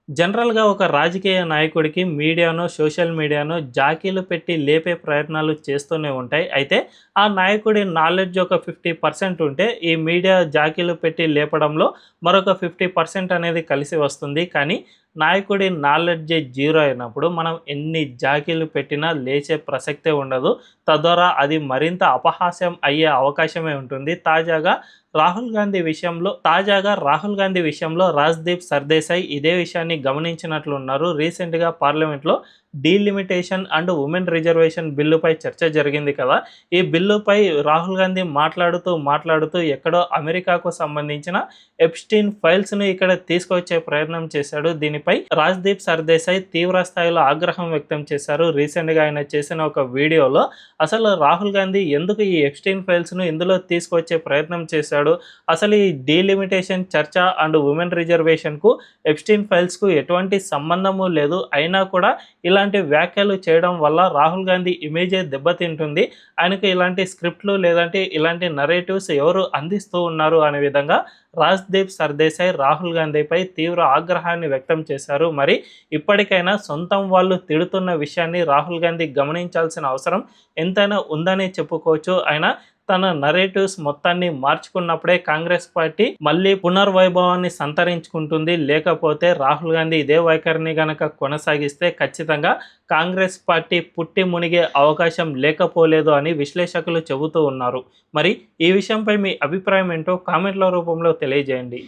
జనరల్‌గా ఒక రాజకీయ నాయకుడికి మీడియానో, సోషల్ మీడియానో జాకీలు పెట్టి లేపే ప్రయత్నాలు చేస్తూనే ఉంటాయి. అయితే ఆ నాయకుడి నాలెడ్జ్ ఒక 50% ఉంటే, ఈ మీడియా జాకీలు పెట్టి లేపడంలో మరొక 50% అనేది కలిసి వస్తుంది. కానీ నాయకుడి నాలెడ్జే జీరో అయినప్పుడు మనం ఎన్ని జాకీలు పెట్టినా లేచే ప్రసక్తే ఉండదు. తద్వారా అది మరింత అపహాస్యం అయ్యే అవకాశమే ఉంటుంది. రాహుల్ గాంధీ విషయంలో రాజ్‌దీప్ సర్దేశాయ్ ఇదే విషయాన్ని గమనించినట్లున్నారు. రీసెంట్‌గా పార్లమెంట్‌లో డీలిమిటేషన్ అండ్ ఉమెన్ రిజర్వేషన్ బిల్లుపై చర్చ జరిగింది కదా! ఈ బిల్లుపై రాహుల్ గాంధీ మాట్లాడుతూ ఎక్కడో అమెరికాకు సంబంధించిన ఎప్‌స్టీన్ ఫైల్స్‌ని ఇక్కడ తీసుకొచ్చే ప్రయత్నం చేశాడు. దీనిపై రాజ్‌దీప్ సర్దేశాయ్ తీవ్ర స్థాయిలో ఆగ్రహం వ్యక్తం చేశారు. రీసెంట్‌గా ఆయన చేసిన ఒక వీడియోలో అసలు రాహుల్ గాంధీ ఎందుకు ఈ ఎప్‌స్టీన్ ఫైల్స్‌ను ఇందులో తీసుకొచ్చే ప్రయత్నం చేశాడు? అసలు ఈ డీలిమిటేషన్ చర్చ అండ్ ఉమెన్ రిజర్వేషన్‌కు ఎప్‌స్టీన్ ఫైల్స్‌కు ఎటువంటి సంబంధము లేదు. అయినా కూడా ఇలాంటి వ్యాఖ్యలు చేయడం వల్ల రాహుల్ గాంధీ ఇమేజే దెబ్బతింటుంది. ఆయనకు ఇలాంటి స్క్రిప్ట్‌లు లేదంటే ఇలాంటి నరేటివ్స్ ఎవరు అందిస్తూ ఉన్నారు అనే విధంగా రాజ్‌దీప్ సర్దేశాయ్ రాహుల్ గాంధీపై తీవ్ర ఆగ్రహాన్ని వ్యక్తం చేశారు. మరి ఇప్పటికైనా సొంతం వాళ్ళు తిడుతున్న విషయాన్ని రాహుల్ గాంధీ గమనించాల్సిన అవసరం ఎంతైనా ఉందనే చెప్పుకోవచ్చు. ఆయన తన నరేటివ్స్ మొత్తాన్ని మార్చుకున్నప్పుడే కాంగ్రెస్ పార్టీ మళ్ళీ పునర్వైభవాన్ని సంతరించుకుంటుంది. లేకపోతే రాహుల్ గాంధీ ఇదే వైఖరిని గనక కొనసాగిస్తే ఖచ్చితంగా కాంగ్రెస్ పార్టీ పుట్టి మునిగే అవకాశం లేకపోలేదు అని విశ్లేషకులు చెబుతూ ఉన్నారు. మరి ఈ విషయంపై మీ అభిప్రాయం ఏంటో కామెంట్ల రూపంలో తెలియజేయండి.